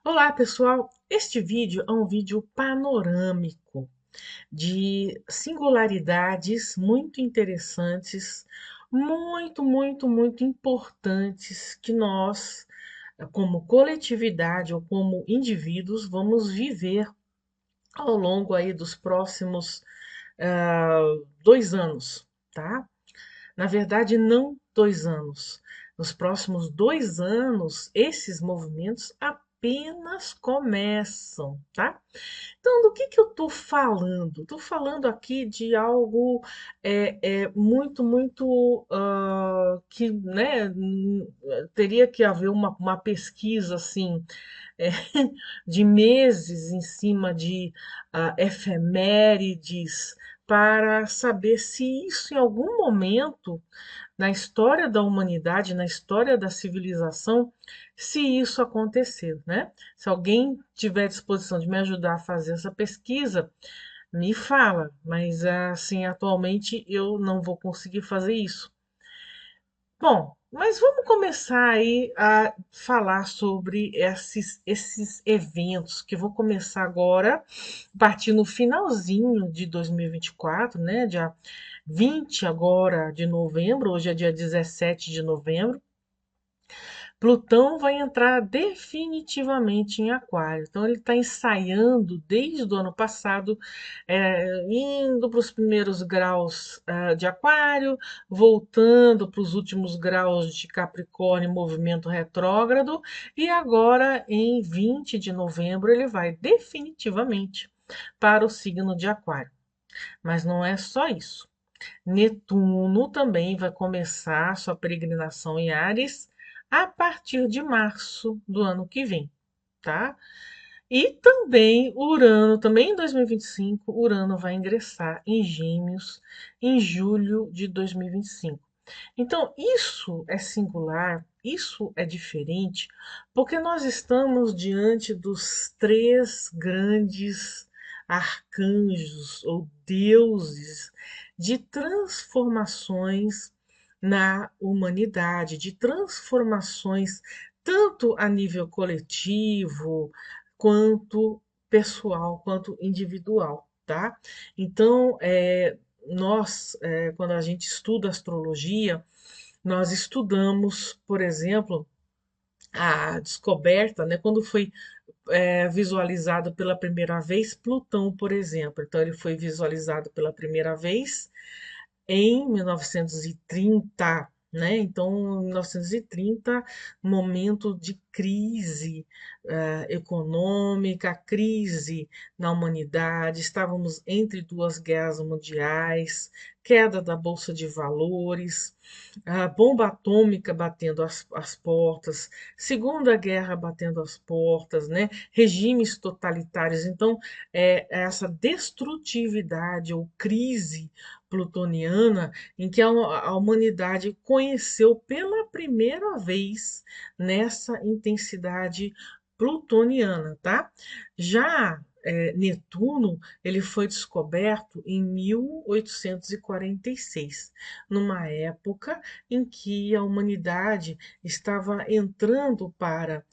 Olá, pessoal! Este vídeo é um vídeo panorâmico de singularidades muito interessantes, muito importantes que nós, como coletividade ou como indivíduos, vamos viver ao longo aí dos próximos 2 anos, tá? Na verdade, não 2 anos. Nos próximos 2 anos, esses movimentos apenas começam, tá? Então, do que eu estou falando? Estou falando aqui de algo muito que, né, teria que haver uma pesquisa assim é, de meses em cima de efemérides para saber se isso em algum momento na história da humanidade, na história da civilização, se isso aconteceu, né? Se alguém tiver disposição de me ajudar a fazer essa pesquisa, me fala, mas assim, atualmente eu não vou conseguir fazer isso. Bom, mas vamos começar aí a falar sobre esses eventos que eu vou começar agora, a partir no finalzinho de 2024, né? Dia 20 agora de novembro, hoje é dia 17 de novembro. Plutão vai entrar definitivamente em Aquário. Então, ele está ensaiando desde o ano passado, indo para os primeiros graus de Aquário, voltando para os últimos graus de Capricórnio, movimento retrógrado, e agora, em 20 de novembro, ele vai definitivamente para o signo de Aquário. Mas não é só isso. Netuno também vai começar sua peregrinação em Áries a partir de março do ano que vem, tá? E também Urano, também em 2025, Urano vai ingressar em Gêmeos em julho de 2025. Então, isso é singular, isso é diferente, porque nós estamos diante dos três grandes arcanjos ou deuses de transformações na humanidade, de transformações tanto a nível coletivo, quanto pessoal, quanto individual, tá? Então, nós, quando a gente estuda astrologia, nós estudamos, por exemplo, a descoberta, né, quando foi visualizado pela primeira vez Plutão, por exemplo. Então, ele foi visualizado pela primeira vez em 1930, né? Então, 1930, momento de crise econômica, crise na humanidade, estávamos entre duas guerras mundiais, queda da Bolsa de Valores, a bomba atômica batendo as portas, Segunda Guerra batendo as portas, né? Regimes totalitários. Então, essa destrutividade ou crise plutoniana em que a humanidade conheceu pela primeira vez nessa intensidade plutoniana, tá? Já Netuno, ele foi descoberto em 1846, numa época em que a humanidade estava entrando para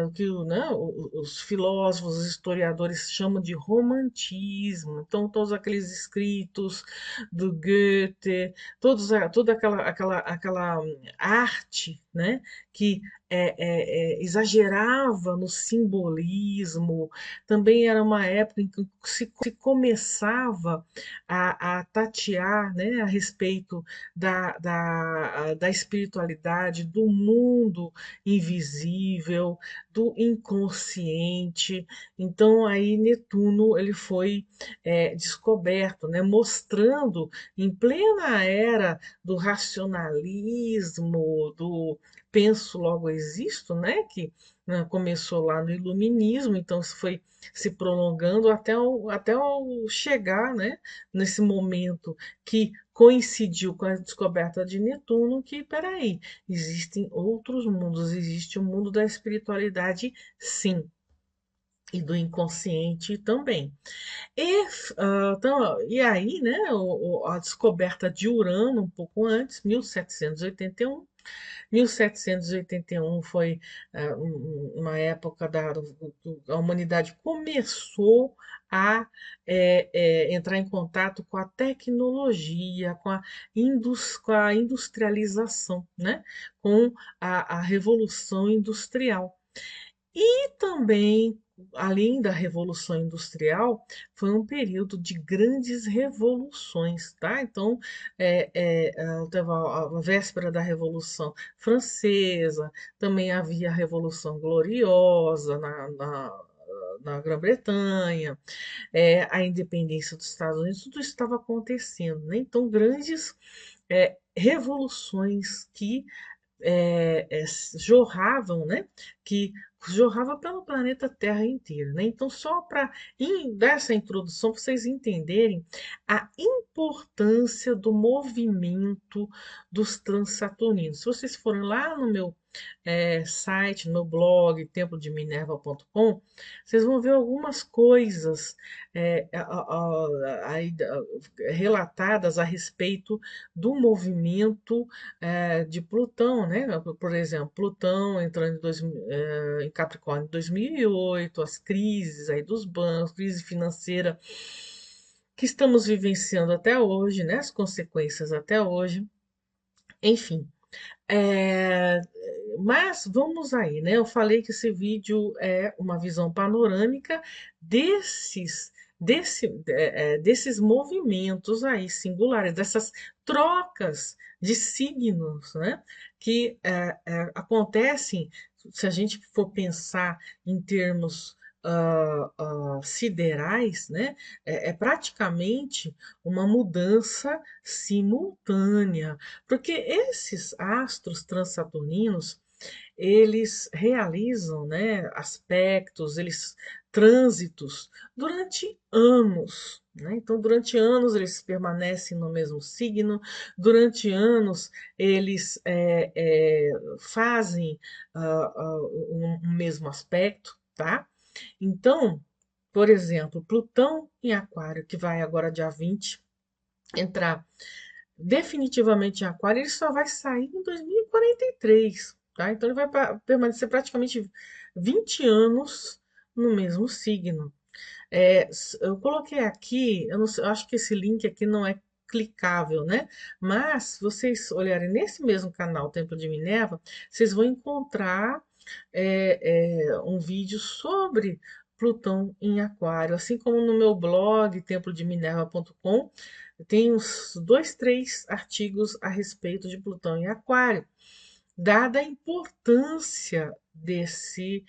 o que né, os filósofos, os historiadores chamam de romantismo. Então, todos aqueles escritos do Goethe, toda aquela arte, né, que exagerava no simbolismo. Também era uma época em que se começava a tatear, né, a respeito da espiritualidade, do mundo invisível, do inconsciente. Então, aí Netuno ele foi descoberto, né, mostrando em plena era do racionalismo, do penso logo existo, né, que começou lá no iluminismo, então isso foi se prolongando até o chegar, né, nesse momento que coincidiu com a descoberta de Netuno, que, peraí, existem outros mundos, existe o mundo da espiritualidade, sim, e do inconsciente também. E aí, né, a descoberta de Urano, um pouco antes, 1781, 1781 foi uma época a humanidade começou a entrar em contato com a tecnologia, com a industrialização, né? Com a Revolução Industrial. E também, além da Revolução Industrial, foi um período de grandes revoluções, tá? Então, teve a véspera da Revolução Francesa, também havia a Revolução Gloriosa na Grã-Bretanha, a independência dos Estados Unidos, tudo isso estava acontecendo, né? Então, grandes revoluções que jorravam, né? Que jorrava pelo planeta Terra inteiro, né? Então, só para dar essa introdução, para vocês entenderem a importância do movimento dos transaturninos. Se vocês forem lá no meu site, no meu blog, templodeמיnerva.com, vocês vão ver algumas coisas aí, relatadas a respeito do movimento de Plutão, né? Por exemplo, Plutão entrando em Capricórnio em 2008, as crises aí dos bancos, crise financeira que estamos vivenciando até hoje, né? As consequências até hoje, enfim. É, mas vamos aí, né? Eu falei que esse vídeo é uma visão panorâmica desses movimentos aí singulares, dessas trocas de signos, né? Que acontecem, se a gente for pensar em termos siderais, né? É praticamente uma mudança simultânea, porque esses astros transaturninos, eles realizam, né, aspectos, eles trânsitos durante anos, né? Então, durante anos eles permanecem no mesmo signo, durante anos eles fazem um mesmo aspecto, tá? Então, por exemplo, Plutão em Aquário, que vai agora dia 20 entrar definitivamente em Aquário, ele só vai sair em 2043, tá? Então ele vai permanecer praticamente 20 anos no mesmo signo. Eu coloquei aqui, eu, não sei, eu acho que esse link aqui não é clicável, né? Mas se vocês olharem nesse mesmo canal, Templo de Minerva, vocês vão encontrar um vídeo sobre Plutão em Aquário, assim como no meu blog, templodeמיnerva.com, tem uns dois, três artigos a respeito de Plutão em Aquário, dada a importância desse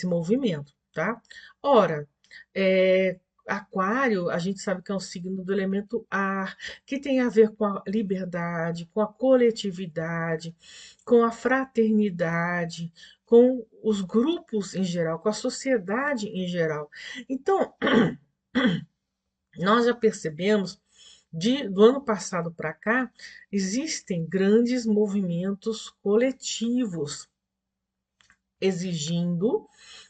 movimento, tá? Ora, é, Aquário, a gente sabe que é um signo do elemento ar, que tem a ver com a liberdade, com a coletividade, com a fraternidade, com os grupos em geral, com a sociedade em geral. Então, nós já percebemos do ano passado para cá, existem grandes movimentos coletivos exigindo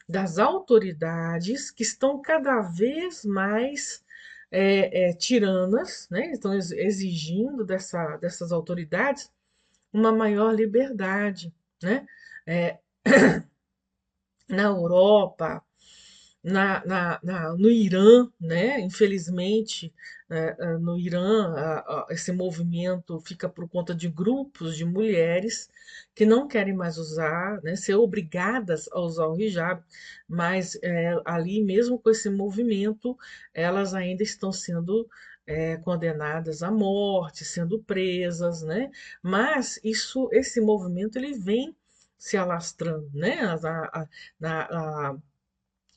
das autoridades que estão cada vez mais tiranas, né? Estão exigindo dessas autoridades uma maior liberdade, né? É, na Europa, no Irã, né? Infelizmente, no Irã, esse movimento fica por conta de grupos de mulheres que não querem mais usar, né? Ser obrigadas a usar o hijab, mas ali mesmo com esse movimento, elas ainda estão sendo condenadas à morte, sendo presas, né? Mas esse movimento ele vem se alastrando, né?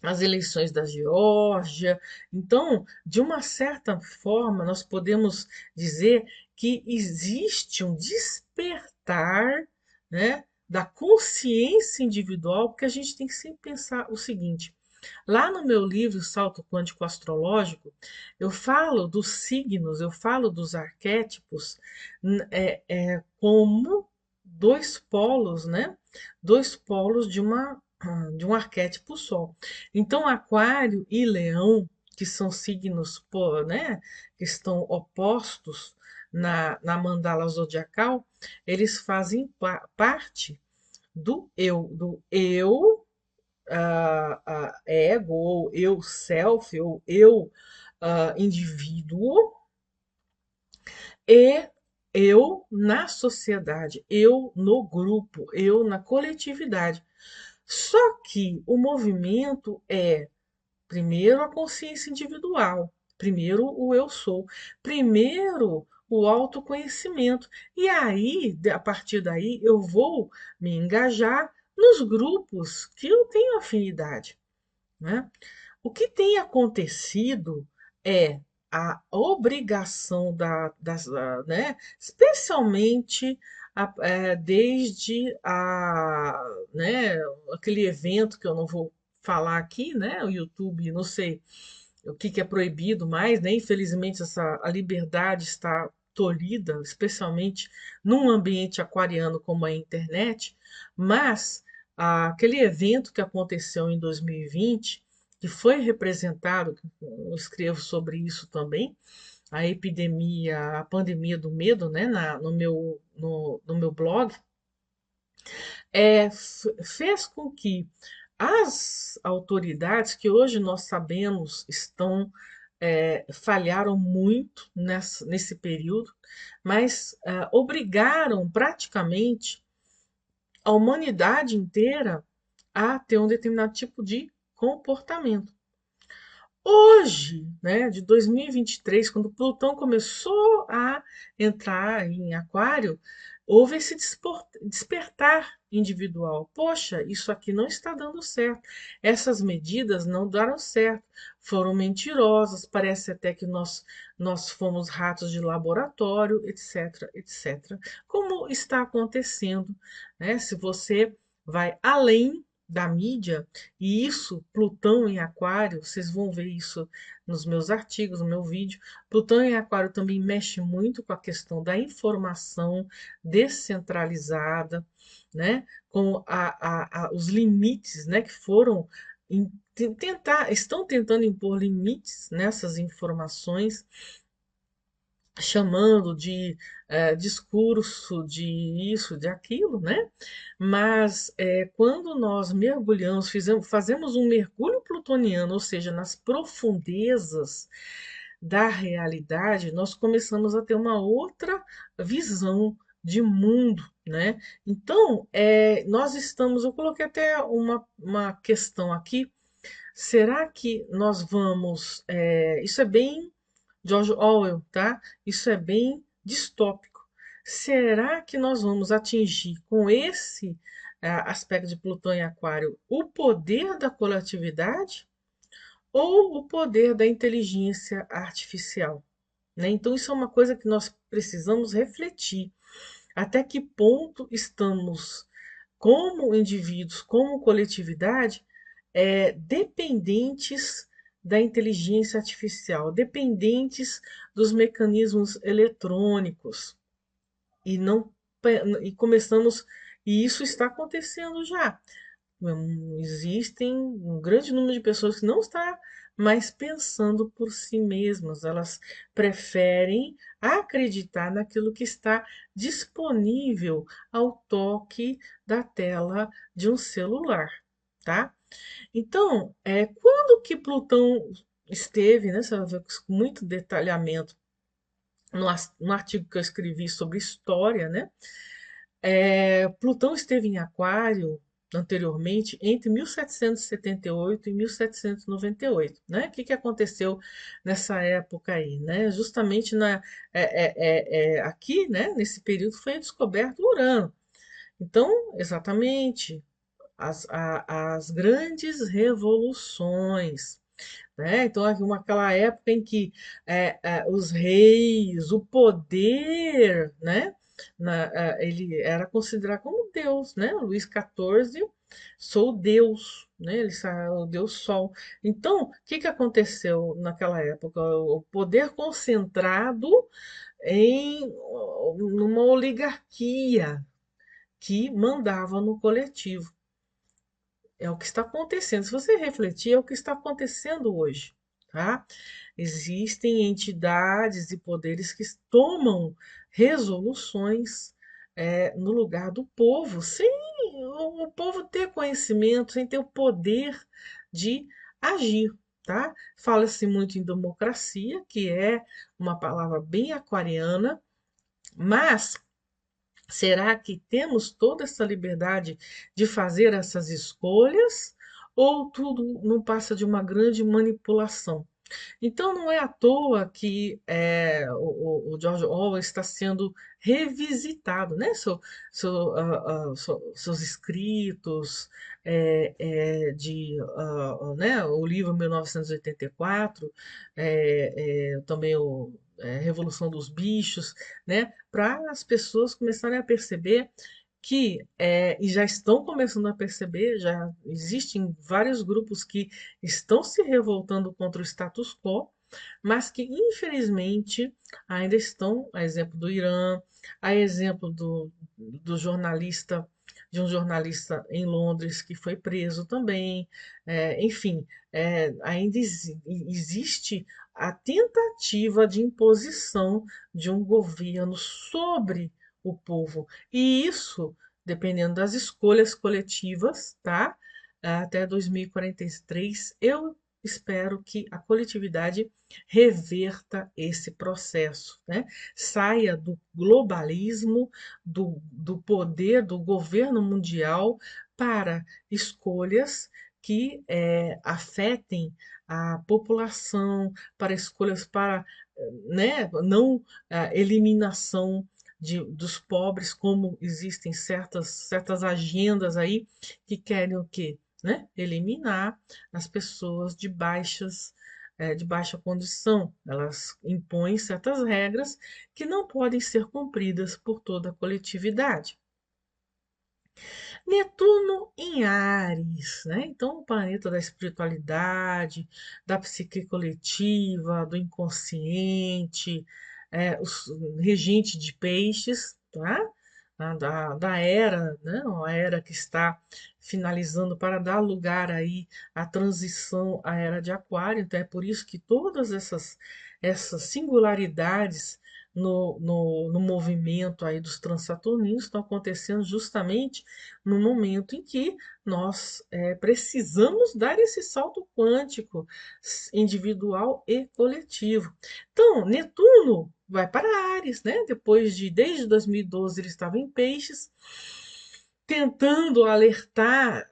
As eleições da Geórgia. Então, de uma certa forma, nós podemos dizer que existe um despertar, né, da consciência individual, porque a gente tem que sempre pensar o seguinte. Lá no meu livro Salto Quântico Astrológico, eu falo dos signos, eu falo dos arquétipos como dois polos, né? Dois polos de um arquétipo só. Então, Aquário e Leão, que são signos, pô, né, que estão opostos, na mandala zodiacal, eles fazem parte do eu, ego, ou eu self, ou eu indivíduo, e eu na sociedade, eu no grupo, eu na coletividade. Só que o movimento é primeiro a consciência individual, primeiro o eu sou, primeiro o autoconhecimento. E aí, a partir daí, eu vou me engajar nos grupos que eu tenho afinidade, né? O que tem acontecido é a obrigação né, especialmente desde né, aquele evento que eu não vou falar aqui, né, o YouTube, não sei o que, que é proibido mais, né? Infelizmente a liberdade está tolhida, especialmente num ambiente aquariano como a internet, mas aquele evento que aconteceu em 2020, que foi representado, eu escrevo sobre isso também, a epidemia, a pandemia do medo, né, no meu blog, fez com que as autoridades, que hoje nós sabemos falharam muito nesse período, mas obrigaram praticamente a humanidade inteira a ter um determinado tipo de comportamento. Hoje, né, de 2023, quando Plutão começou a entrar em Aquário, houve esse despertar individual. Poxa, isso aqui não está dando certo. Essas medidas não deram certo. Foram mentirosas. Parece até que nós fomos ratos de laboratório, etc, etc. Como está acontecendo, né? Se você vai além da mídia, e isso, Plutão em Aquário, vocês vão ver isso nos meus artigos, no meu vídeo. Plutão em Aquário também mexe muito com a questão da informação descentralizada, né? Com os limites, né? Que foram estão tentando impor limites nessas informações, chamando de discurso de isso, de aquilo, né? Mas quando nós mergulhamos, fazemos um mergulho plutoniano, ou seja, nas profundezas da realidade, nós começamos a ter uma outra visão de mundo, né? Então, nós estamos, eu coloquei até uma questão aqui, será que nós vamos, isso é bem George Orwell, tá? Isso é bem distópico. Será que nós vamos atingir com esse aspecto de Plutão em Aquário o poder da coletividade ou o poder da inteligência artificial? Né? Então, isso é uma coisa que nós precisamos refletir. Até que ponto estamos, como indivíduos, como coletividade, dependentes da inteligência artificial, dependentes dos mecanismos eletrônicos e não e começamos e isso está acontecendo já. Existem um grande número de pessoas que não está mais pensando por si mesmas, elas preferem acreditar naquilo que está disponível ao toque da tela de um celular, tá? Então, quando que Plutão esteve, né, você vai ver com muito detalhamento no artigo que eu escrevi sobre história, né? Plutão esteve em Aquário anteriormente entre 1778 e 1798, né? O que, que aconteceu nessa época aí, né? Justamente aqui, né? Nesse período foi descoberto Urano. Então, exatamente, as grandes revoluções, né? Então, aquela época em que os reis, o poder, né? Ele era considerado como Deus, né? Luís XIV, sou Deus, né? O Deus Sol. Então, o que que aconteceu naquela época? O poder concentrado numa oligarquia que mandava no coletivo. É o que está acontecendo. Se você refletir, é o que está acontecendo hoje. tá? Existem entidades e poderes que tomam resoluções no lugar do povo, sem o povo ter conhecimento, sem ter o poder de agir, tá? Fala-se muito em democracia, que é uma palavra bem aquariana, mas será que temos toda essa liberdade de fazer essas escolhas? Ou tudo não passa de uma grande manipulação? Então não é à toa que o George Orwell está sendo revisitado, né? Seus escritos, né? O livro 1984, também Revolução dos Bichos, né? Para as pessoas começarem a perceber que, e já estão começando a perceber, já existem vários grupos que estão se revoltando contra o status quo, mas que infelizmente ainda estão, a exemplo do Irã, a exemplo do jornalista, de um jornalista em Londres que foi preso também, enfim, ainda existe a tentativa de imposição de um governo sobre o povo. E isso, dependendo das escolhas coletivas, tá? Até 2043, eu espero que a coletividade reverta esse processo, né? Saia do globalismo, do poder do governo mundial para escolhas que afetem a população, para escolhas para, né, não eliminação dos pobres, como existem certas agendas aí que querem o quê? Né? Eliminar as pessoas de baixa condição. Elas impõem certas regras que não podem ser cumpridas por toda a coletividade. Netuno em Áries, né? Então, o planeta da espiritualidade, da psique coletiva, do inconsciente, o regente de peixes, tá? Da era, né? Uma era que está finalizando para dar lugar aí à transição à era de Aquário. Então, é por isso que todas essas singularidades no movimento aí dos transaturninos estão acontecendo justamente no momento em que nós precisamos dar esse salto quântico individual e coletivo. Então, Netuno vai para Áries, né? Desde 2012 ele estava em Peixes, tentando alertar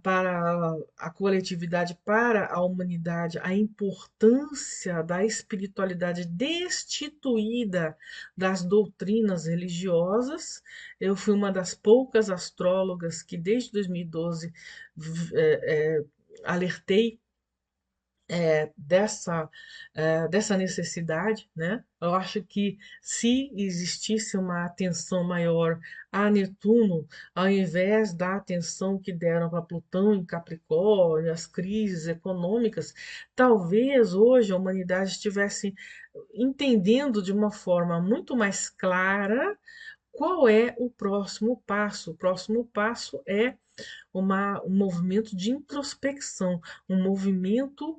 para a coletividade, para a humanidade, a importância da espiritualidade destituída das doutrinas religiosas. Eu fui uma das poucas astrólogas que, desde 2012, alertei dessa necessidade, né? Eu acho que se existisse uma atenção maior a Netuno, ao invés da atenção que deram para Plutão em Capricórnio, as crises econômicas, talvez hoje a humanidade estivesse entendendo de uma forma muito mais clara qual é o próximo passo. O próximo passo é um movimento de introspecção, um movimento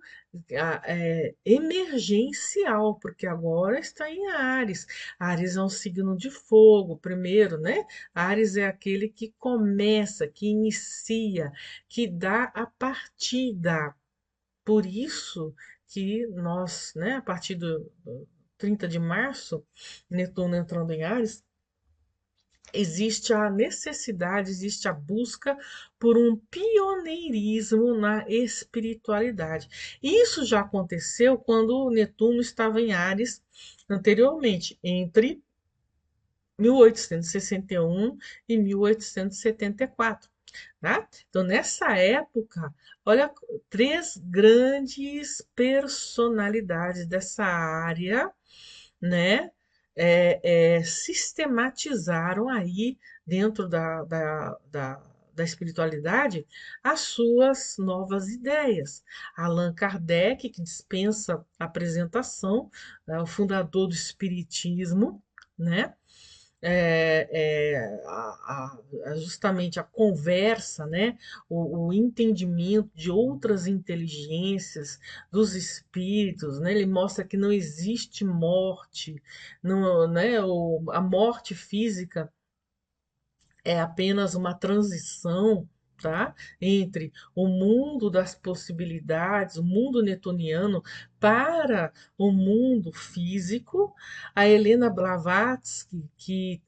emergencial, porque agora está em Áries. Áries é um signo de fogo, primeiro, né? Áries é aquele que começa, que inicia, que dá a partida. Por isso que nós, né, a partir do 30 de março, Netuno entrando em Áries, existe a necessidade, existe a busca por um pioneirismo na espiritualidade. Isso já aconteceu quando Netuno estava em Áries anteriormente, entre 1861 e 1874. Tá? Então, nessa época, olha, três grandes personalidades dessa área, né, sistematizaram aí dentro da espiritualidade as suas novas ideias. Allan Kardec, que dispensa apresentação, o fundador do espiritismo, né? justamente a conversa, né, o entendimento de outras inteligências, dos espíritos, né, ele mostra que não existe morte, não, né, a morte física é apenas uma transição, tá? Entre o mundo das possibilidades, o mundo newtoniano, para o mundo físico. A Helena Blavatsky, que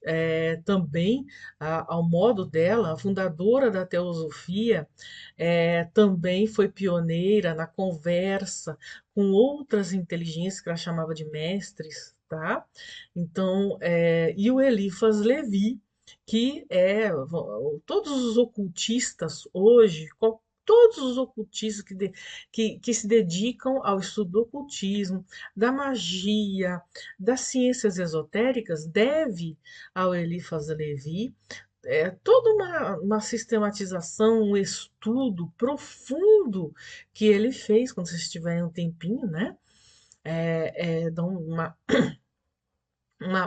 também, ao modo dela, a fundadora da teosofia, também foi pioneira na conversa com outras inteligências que ela chamava de mestres, tá? Então, e o Eliphas Levi, que todos os ocultistas hoje, todos os ocultistas que se dedicam ao estudo do ocultismo, da magia, das ciências esotéricas, deve ao Eliphas Levi toda uma sistematização, um estudo profundo que ele fez, quando vocês tiverem um tempinho, né? Dá uma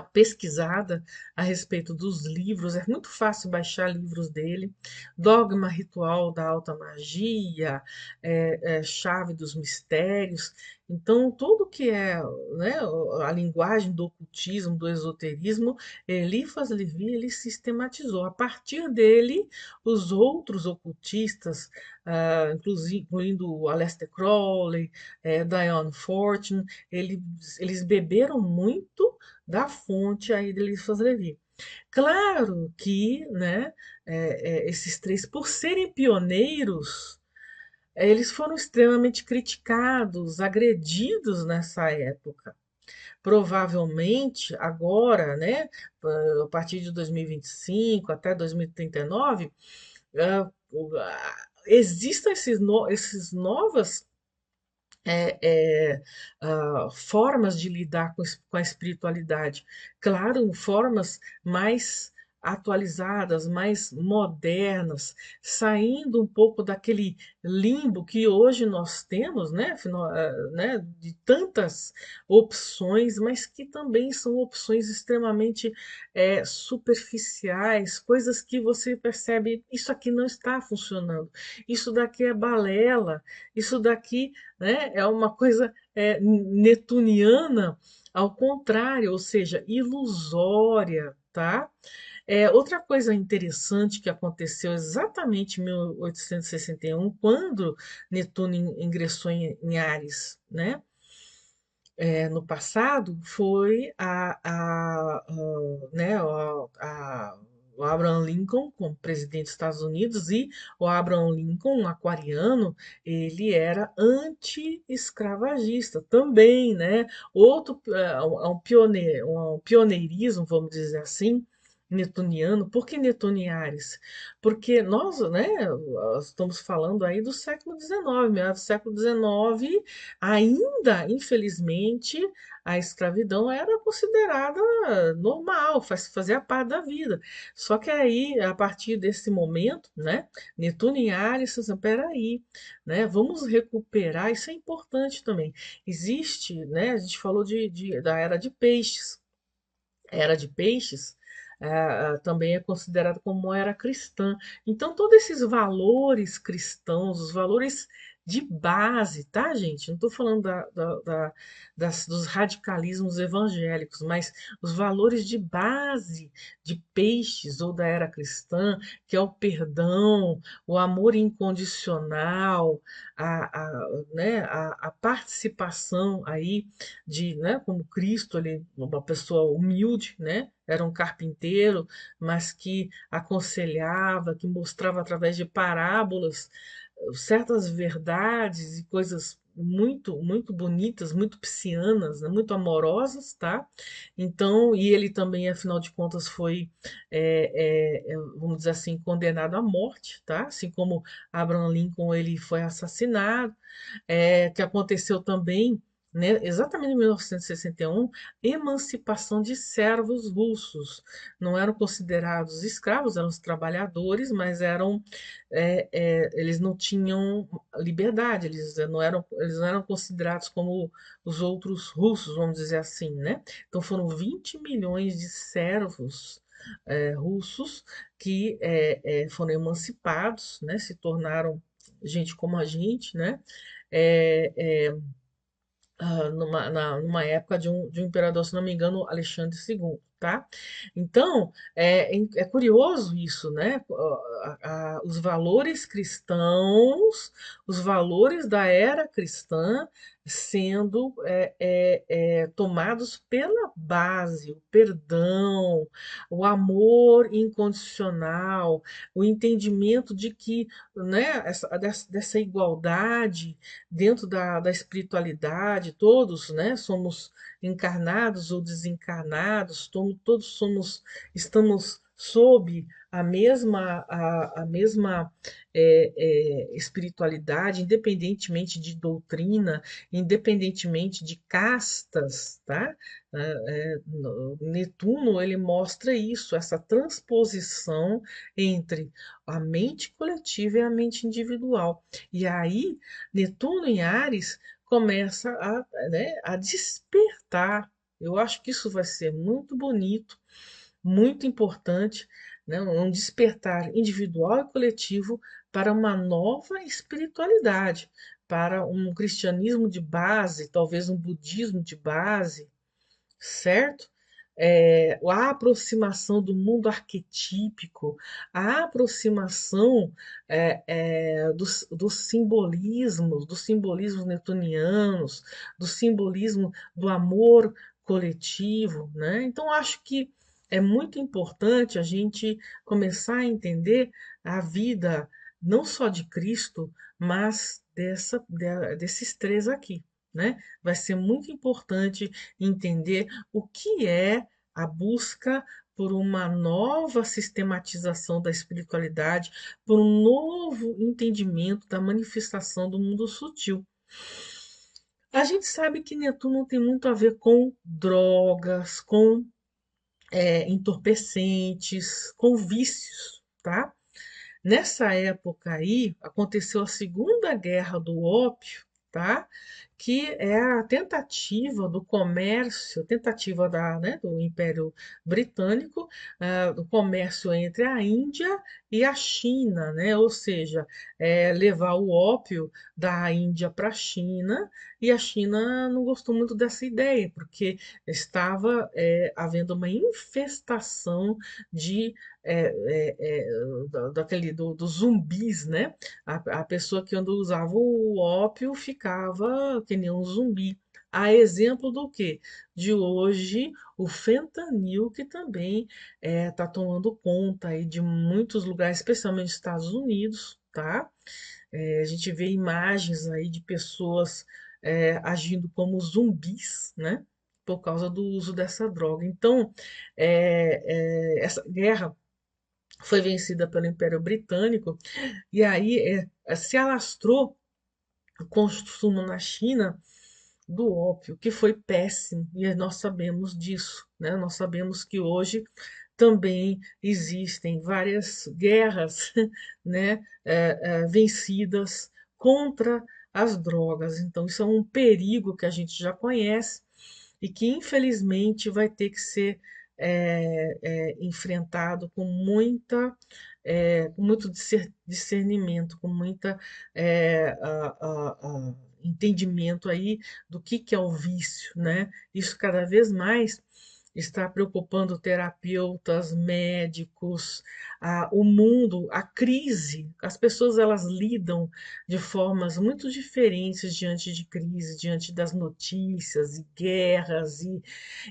pesquisada a respeito dos livros. É muito fácil baixar livros dele. Dogma Ritual da Alta Magia, Chave dos Mistérios. Então, tudo que é, né, a linguagem do ocultismo, do esoterismo, Eliphas Levi ele sistematizou. A partir dele, os outros ocultistas, incluindo o Aleister Crowley, Diane Fortune, eles beberam muito da fonte aí de Eliphas Levi. Claro que, né, esses três, por serem pioneiros, eles foram extremamente criticados, agredidos nessa época. Provavelmente agora, né, a partir de 2025 até 2039, existem esses novas formas de lidar com a espiritualidade. Claro, formas mais atualizadas, mais modernas, saindo um pouco daquele limbo que hoje nós temos, né, né, de tantas opções, mas que também são opções extremamente superficiais, coisas que você percebe, isso aqui não está funcionando, isso daqui é balela, isso daqui, né, é uma coisa netuniana, ao contrário, ou seja, ilusória, tá? Outra coisa interessante que aconteceu exatamente em 1861, quando Netuno ingressou em Áries, né? No passado, foi né, o Abraham Lincoln como presidente dos Estados Unidos, e o Abraham Lincoln, um aquariano, ele era anti-escravagista também, né? Outro um pioneirismo, vamos dizer assim, netuniano. Por que Netuno em Áries? Porque nós, né, estamos falando aí do século XIX, meados do século XIX, ainda, infelizmente, a escravidão era considerada normal, fazia parte da vida. Só que aí, a partir desse momento, né, Netuno em Áries, peraí, né, vamos recuperar, isso é importante também. Existe, né, a gente falou da Era de Peixes. A Era de Peixes também é considerada como era cristã. Então, todos esses valores cristãos, os valores de base, tá, gente? Não estou falando dos radicalismos evangélicos, mas os valores de base de Peixes ou da era cristã, que é o perdão, o amor incondicional, né, a participação aí né, como Cristo, ele, uma pessoa humilde, né? Era um carpinteiro, mas que aconselhava, que mostrava através de parábolas certas verdades e coisas muito bonitas, muito piscianas, né, muito amorosas, tá? Então, e ele também, afinal de contas, foi, vamos dizer assim, condenado à morte, tá? Assim como Abraham Lincoln, ele foi assassinado, que aconteceu também, né, exatamente em 1961, emancipação de servos russos. Não eram considerados escravos, eram os trabalhadores, mas eles não tinham liberdade, eles não eram considerados como os outros russos, vamos dizer assim, né? Então foram 20 milhões de servos russos que foram emancipados, né? Se tornaram gente como a gente, né? É, é, numa época de um imperador, se não me engano, Alexandre II, tá? Então, é curioso isso, né? Os valores cristãos, os valores da era cristã sendo tomados pela base, o perdão, o amor incondicional, o entendimento de que, né, dessa igualdade dentro da espiritualidade, todos, né, somos encarnados ou desencarnados, todos estamos sob a mesma espiritualidade, independentemente de doutrina, independentemente de castas, tá? Netuno ele mostra isso, essa transposição entre a mente coletiva e a mente individual. E aí Netuno em Áries começa né, a despertar. Eu acho que isso vai ser muito bonito, muito importante, né, um despertar individual e coletivo para uma nova espiritualidade, para um cristianismo de base, talvez um budismo de base, certo? A aproximação do mundo arquetípico, a aproximação dos simbolismos newtonianos, do simbolismo do amor coletivo, né? Então, acho que é muito importante a gente começar a entender a vida não só de Cristo, mas desses três aqui, né? Vai ser muito importante entender o que é a busca por uma nova sistematização da espiritualidade, por um novo entendimento da manifestação do mundo sutil. A gente sabe que Netuno tem muito a ver com drogas, com entorpecentes, com vícios, tá? Nessa época aí, aconteceu a Segunda Guerra do Ópio, tá? Que é a tentativa do comércio, tentativa né, do Império Britânico, do comércio entre a Índia e a China, né? Ou seja, levar o ópio da Índia para a China, e a China não gostou muito dessa ideia, porque estava havendo uma infestação de é, dos zumbis, né? A pessoa que quando usava o ópio ficava que nem um zumbi. A exemplo do quê? De hoje, o fentanil, que também está tomando conta aí de muitos lugares, especialmente nos Estados Unidos, tá? A gente vê imagens aí de pessoas agindo como zumbis, né? Por causa do uso dessa droga. Então, essa guerra foi vencida pelo Império Britânico, e aí se alastrou o consumo na China do ópio, que foi péssimo, e nós sabemos disso, né? Nós sabemos que hoje também existem várias guerras, né, vencidas contra as drogas. Então, isso é um perigo que a gente já conhece e que, infelizmente, vai ter que ser enfrentado com muito discernimento, com muita entendimento aí do que é o vício, né? Isso cada vez mais está preocupando terapeutas, médicos, o mundo, a crise. As pessoas elas lidam de formas muito diferentes diante de crise, diante das notícias e guerras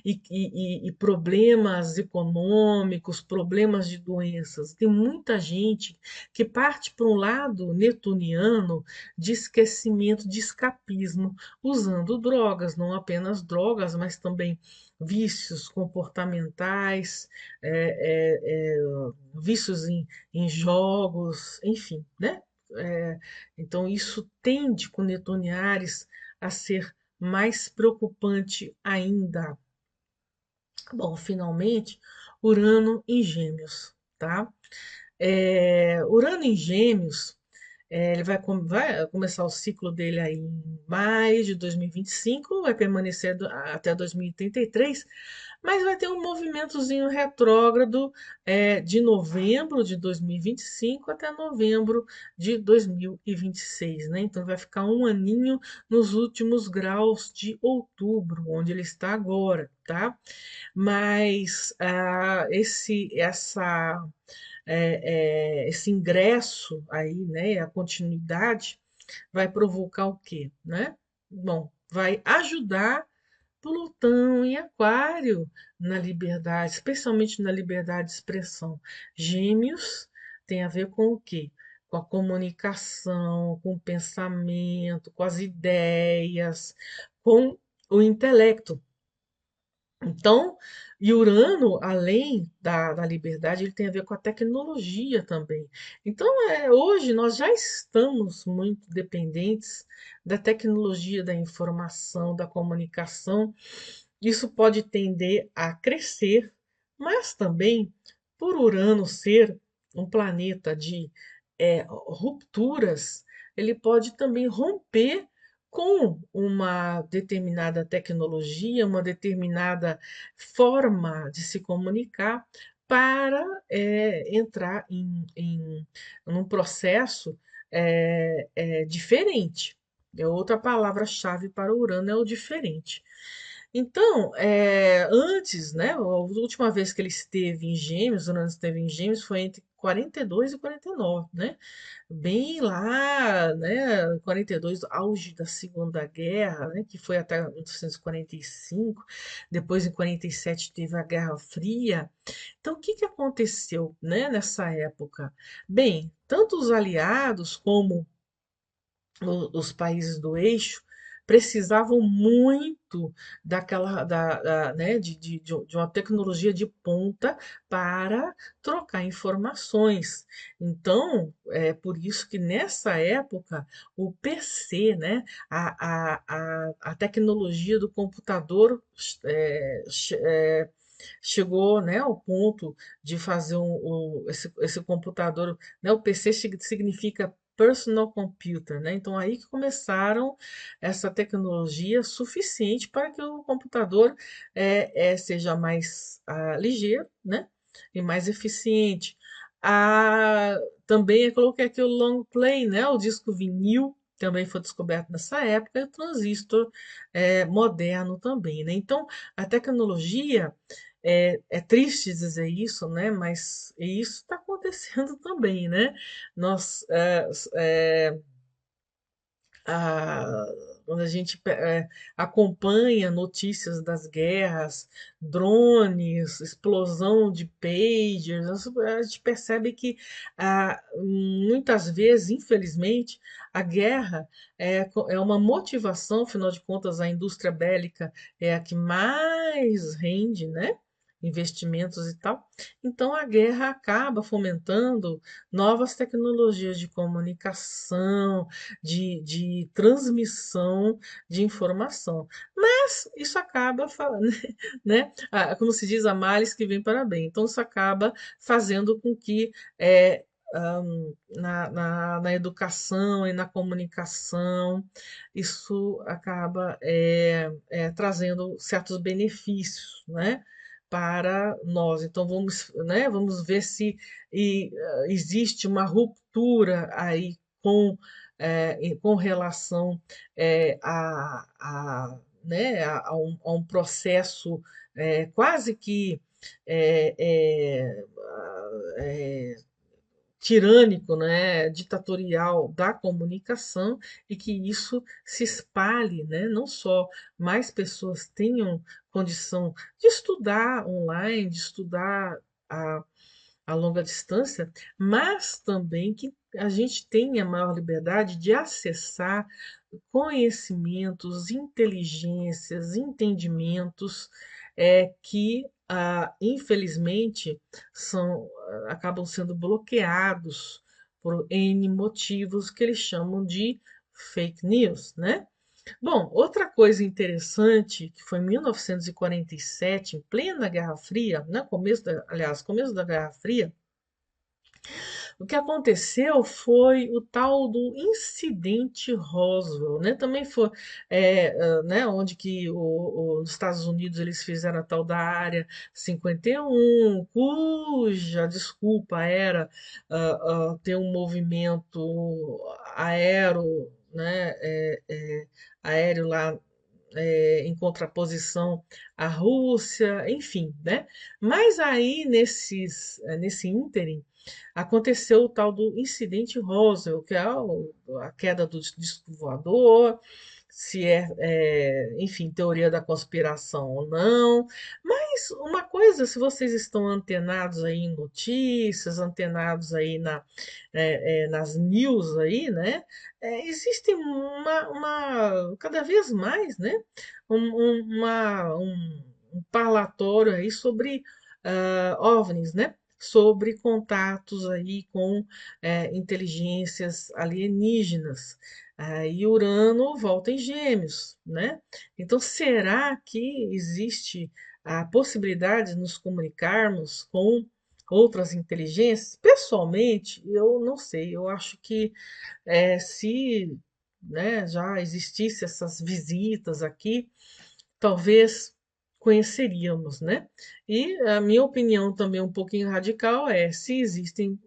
e problemas econômicos, problemas de doenças. Tem muita gente que parte para um lado netuniano de esquecimento, de escapismo, usando drogas, não apenas drogas, mas também vícios comportamentais, vícios em jogos, enfim, né? Então, isso tende com Netoniares a ser mais preocupante ainda? Bom, finalmente, Urano em Gêmeos, tá? Urano em Gêmeos, ele vai começar o ciclo dele aí em maio de 2025, vai permanecer até 2033, mas vai ter um movimentozinho retrógrado de novembro de 2025 até novembro de 2026, né? Então vai ficar um aninho nos últimos graus de outubro, onde ele está agora, tá? Mas esse ingresso aí, né, a continuidade, vai provocar o quê, né? Bom, vai ajudar Plutão em Aquário na liberdade, especialmente na liberdade de expressão. Gêmeos tem a ver com o quê? Com a comunicação, com o pensamento, com as ideias, com o intelecto. Então, e Urano, além da liberdade, ele tem a ver com a tecnologia também. Então, hoje nós já estamos muito dependentes da tecnologia da informação, da comunicação. Isso pode tender a crescer, mas também, por Urano ser um planeta de rupturas, ele pode também romper com uma determinada tecnologia, uma determinada forma de se comunicar para entrar num processo diferente. É outra palavra-chave para Urano é o diferente. Então, antes, né, a última vez que ele esteve em Gêmeos, Urano esteve em Gêmeos, foi entre 42 e 49, né? Bem lá, né, 42, auge da Segunda Guerra, né, que foi até 1945, depois em 47 teve a Guerra Fria. Então, o que que aconteceu, né, nessa época? Bem, tanto os aliados como os países do eixo precisavam muito né, de uma tecnologia de ponta para trocar informações. Então, é por isso que nessa época o PC, né, a tecnologia do computador é, chegou, né, ao ponto de fazer esse computador, né, o PC significa personal computer, né? Então aí que começaram essa tecnologia suficiente para que o computador seja mais ligeiro, né? E mais eficiente. Também eu coloquei aqui o long play, né? O disco vinil também foi descoberto nessa época, e o transistor moderno também, né? Então a tecnologia é triste dizer isso, né? Mas isso está acontecendo também, né? Nós a- quando a gente acompanha notícias das guerras, drones, explosão de pagers, a gente percebe que muitas vezes, infelizmente, a guerra é uma motivação, afinal de contas, a indústria bélica é a que mais rende, né? Investimentos e tal. Então a guerra acaba fomentando novas tecnologias de comunicação, de transmissão de informação. Mas isso acaba, né? Como se diz, a males que vem para bem. Então, isso acaba fazendo com que na educação e na comunicação, isso acaba trazendo certos benefícios, né? Para nós. Então, né, vamos ver se existe uma ruptura aí com relação né, a um processo quase que é, é, é, tirânico, né, ditatorial da comunicação e que isso se espalhe, né, não só mais pessoas tenham condição de estudar online, de estudar a, a longa distância, mas também que a gente tenha maior liberdade de acessar conhecimentos, inteligências, entendimentos que, infelizmente, acabam sendo bloqueados por N motivos que eles chamam de fake news, né? Bom, outra coisa interessante, que foi em 1947, em plena Guerra Fria, no começo aliás, começo da Guerra Fria, o que aconteceu foi o tal do incidente Roswell, né? Também foi, né, onde que os Estados Unidos eles fizeram a tal da Área 51, cuja desculpa era ter um movimento aéreo, né, aéreo lá em contraposição à Rússia, enfim, né? Mas aí nesse ínterim aconteceu o tal do incidente Roswell, que é a queda do disco voador, se enfim, teoria da conspiração ou não. Mas uma coisa, se vocês estão antenados aí em notícias, antenados aí nas news aí, né? Existe cada vez mais, né? Um parlatório aí sobre OVNIs, né? Sobre contatos aí com inteligências alienígenas. E Urano volta em Gêmeos, né? Então, será que existe a possibilidade de nos comunicarmos com outras inteligências? Pessoalmente, eu não sei. Eu acho que se né, já existisse essas visitas aqui, talvez conheceríamos, né? E a minha opinião também um pouquinho radical é se existem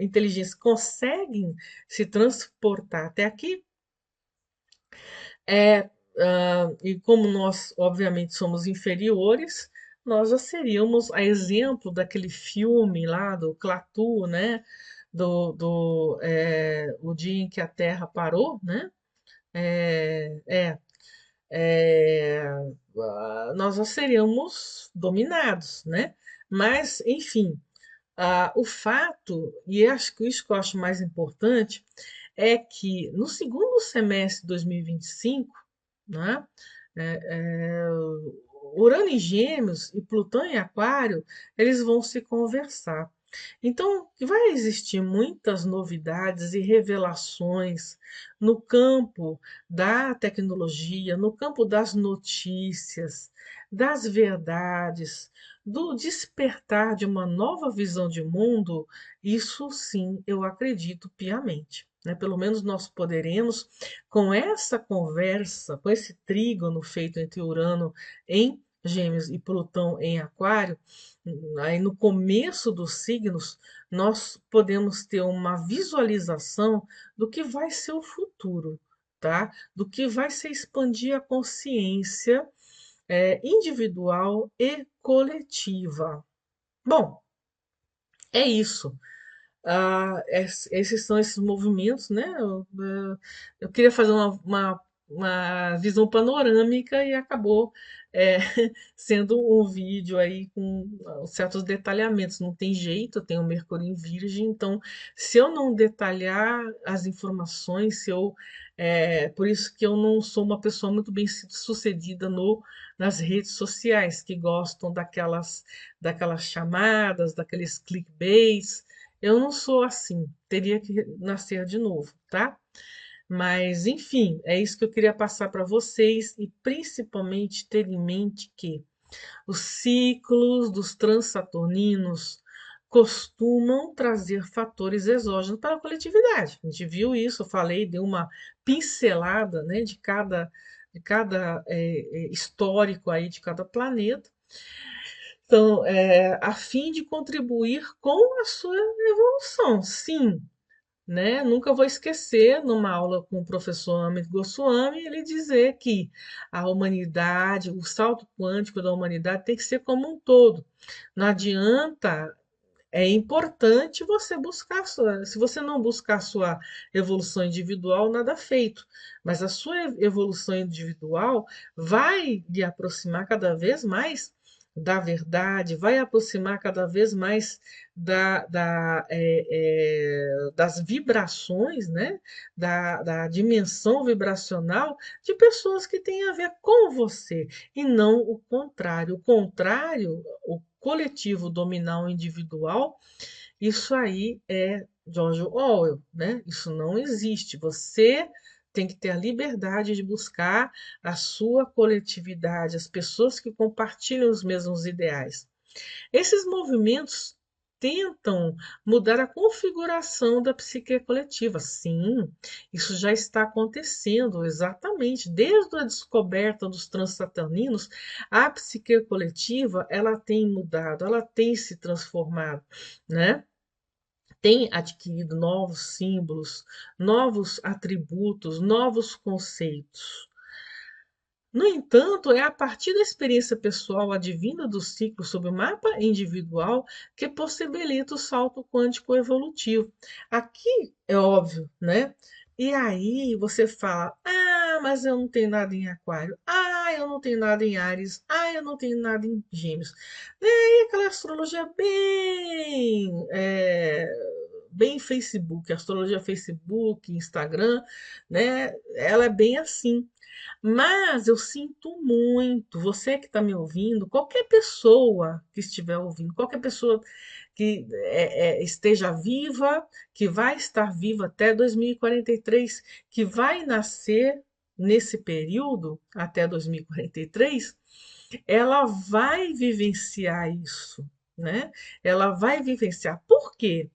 inteligências que conseguem se transportar até aqui, e como nós obviamente somos inferiores, nós já seríamos a exemplo daquele filme lá do Clatu, né? O dia em que a Terra parou, né? É, é, é, nós já seríamos dominados, né? Mas, enfim, o fato, e acho que isso que eu acho mais importante, é que no segundo semestre de 2025, né, é, é, Urano em Gêmeos e Plutão em Aquário, eles vão se conversar. Então, vai existir muitas novidades e revelações no campo da tecnologia, no campo das notícias, das verdades, do despertar de uma nova visão de mundo. Isso sim, eu acredito piamente. Né? Pelo menos nós poderemos, com essa conversa, com esse trígono feito entre Urano em Gêmeos e Plutão em Aquário, aí no começo dos signos, nós podemos ter uma visualização do que vai ser o futuro, tá? Do que vai ser expandir a consciência individual e coletiva. Bom, é isso. Esses são esses movimentos, né? Eu queria fazer uma visão panorâmica e acabou é, sendo um vídeo aí com certos detalhamentos. Não tem jeito, eu tenho Mercúrio em Virgem, então se eu não detalhar as informações, se eu por isso que eu não sou uma pessoa muito bem sucedida nas redes sociais, que gostam daquelas chamadas, daqueles clickbaits. Eu não sou assim, teria que nascer de novo, tá? Mas, enfim, é isso que eu queria passar para vocês e principalmente ter em mente que os ciclos dos transsaturninos costumam trazer fatores exógenos para a coletividade. A gente viu isso, eu falei, dei uma pincelada, né, de cada histórico aí de cada planeta. Então, a fim de contribuir com a sua evolução, sim, né? Nunca vou esquecer, numa aula com o professor Amit Goswami, ele dizer que a humanidade, o salto quântico da humanidade tem que ser como um todo. Não adianta, é importante você buscar a sua, se você não buscar a sua evolução individual, nada feito. Mas a sua evolução individual vai lhe aproximar cada vez mais da verdade, vai aproximar cada vez mais das vibrações, né? Da dimensão vibracional de pessoas que têm a ver com você, e não o contrário. O contrário, o coletivo dominar o individual, isso aí é George Orwell, né? Isso não existe. Você tem que ter a liberdade de buscar a sua coletividade, as pessoas que compartilham os mesmos ideais. Esses movimentos tentam mudar a configuração da psique coletiva. Sim, isso já está acontecendo exatamente desde a descoberta dos transaterninos. A psique coletiva ela tem mudado, ela tem se transformado, né? Tem adquirido novos símbolos, novos atributos, novos conceitos. No entanto, é a partir da experiência pessoal advinda do ciclo sob o mapa individual que possibilita o salto quântico evolutivo. Aqui é óbvio, né? E aí você fala: ah, mas eu não tenho nada em Aquário, ah, eu não tenho nada em Áries, ah, eu não tenho nada em Gêmeos. E aquela astrologia bem Facebook, astrologia Facebook, Instagram, né? Ela é bem assim. Mas eu sinto muito, você que está me ouvindo, qualquer pessoa que estiver ouvindo, qualquer pessoa que esteja viva, que vai estar viva até 2043, que vai nascer nesse período, até 2043, ela vai vivenciar isso, né? Ela vai vivenciar. Por quê?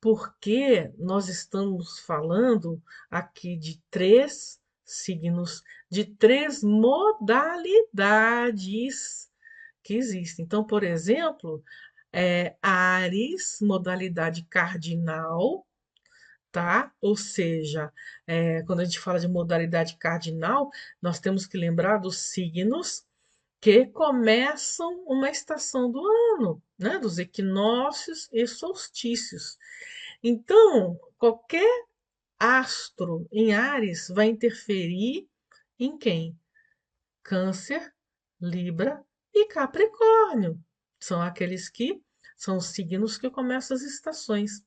Porque nós estamos falando aqui de três signos, de três modalidades que existem. Então, por exemplo, Áries, modalidade cardinal, tá? Ou seja, quando a gente fala de modalidade cardinal, nós temos que lembrar dos signos que começam uma estação do ano, né? Dos equinócios e solstícios. Então, qualquer astro em Áries vai interferir em quem? Câncer, Libra e Capricórnio. São aqueles que são os signos que começam as estações.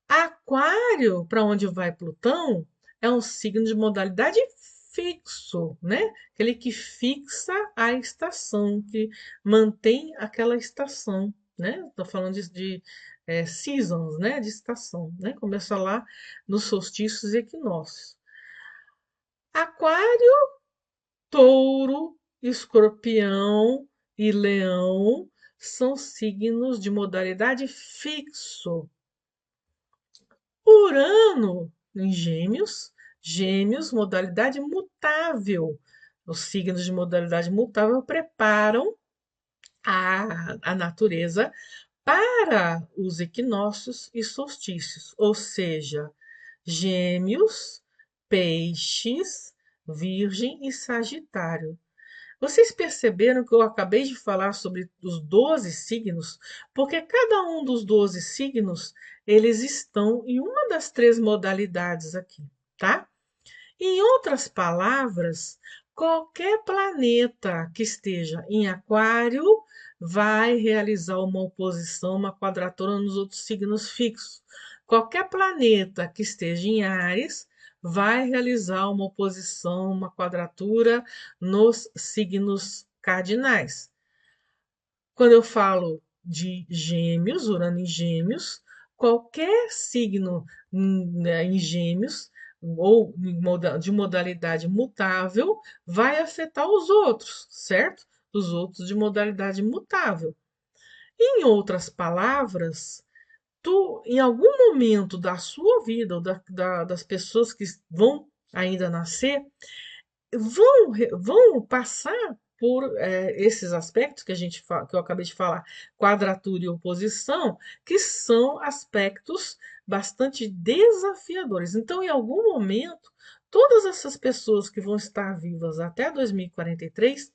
Aquário, para onde vai Plutão, é um signo de modalidade fixo, né? Aquele que fixa a estação, que mantém aquela estação, né? Estou falando de seasons, né? De estação, né? Começa lá nos solstícios e equinócios. Aquário, Touro, Escorpião e Leão são signos de modalidade fixo. Urano em Gêmeos, Gêmeos, modalidade mutável. Os signos de modalidade mutável preparam a natureza para os equinócios e solstícios, ou seja, Gêmeos, Peixes, Virgem e Sagitário. Vocês perceberam que eu acabei de falar sobre os 12 signos, porque cada um dos 12 signos, eles estão em uma das três modalidades aqui, tá? Em outras palavras, qualquer planeta que esteja em Aquário vai realizar uma oposição, uma quadratura nos outros signos fixos. Qualquer planeta que esteja em Áries vai realizar uma oposição, uma quadratura nos signos cardinais. Quando eu falo de Gêmeos, Urano em Gêmeos, qualquer signo em Gêmeos ou de modalidade mutável vai afetar os outros, certo? Os outros de modalidade mutável. Em outras palavras, tu, em algum momento da sua vida, ou das pessoas que vão ainda nascer, vão passar por esses aspectos que eu acabei de falar, quadratura e oposição, que são aspectos bastante desafiadores. Então, em algum momento, todas essas pessoas que vão estar vivas até 2043,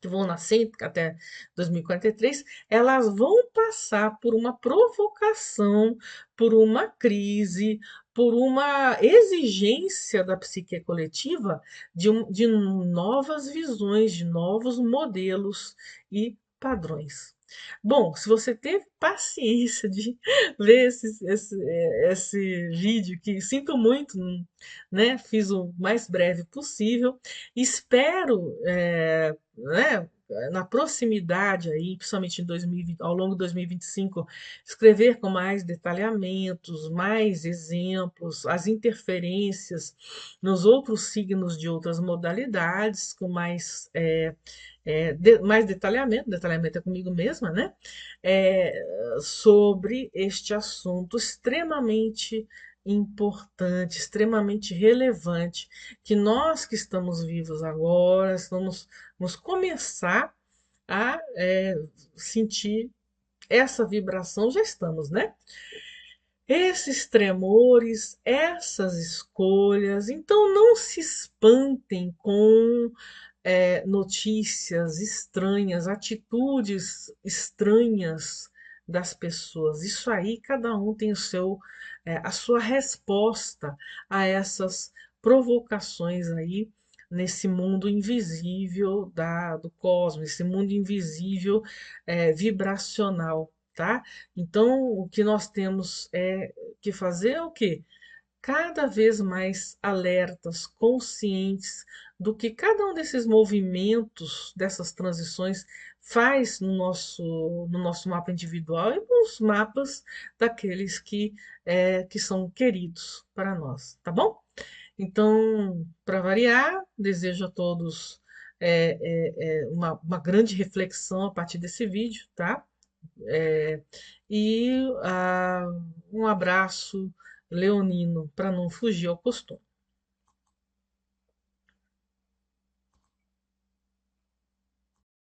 que vão nascer até 2043, elas vão passar por uma provocação, por uma crise, por uma exigência da psique coletiva de novas visões, de novos modelos e padrões. Bom, se você teve paciência de ver esse vídeo, que sinto muito, né? Fiz o mais breve possível. Espero, né, na proximidade aí, principalmente em 2020, ao longo de 2025, escrever com mais detalhamentos, mais exemplos, as interferências nos outros signos de outras modalidades, com mais, mais detalhamento, detalhamento é comigo mesma, né? Sobre este assunto extremamente importante, extremamente relevante, que nós que estamos vivos agora, vamos começar a sentir essa vibração, já estamos, né? Esses tremores, essas escolhas, então não se espantem com notícias estranhas, atitudes estranhas das pessoas. Isso aí, cada um tem a sua resposta a essas provocações aí nesse mundo invisível do cosmos, esse mundo invisível vibracional, tá? Então, o que nós temos que fazer é o quê? Cada vez mais alertas, conscientes do que cada um desses movimentos, dessas transições, faz no nosso mapa individual e nos mapas daqueles que são queridos para nós, tá bom? Então, para variar, desejo a todos uma grande reflexão a partir desse vídeo, tá? É, e um abraço leonino para não fugir ao costume.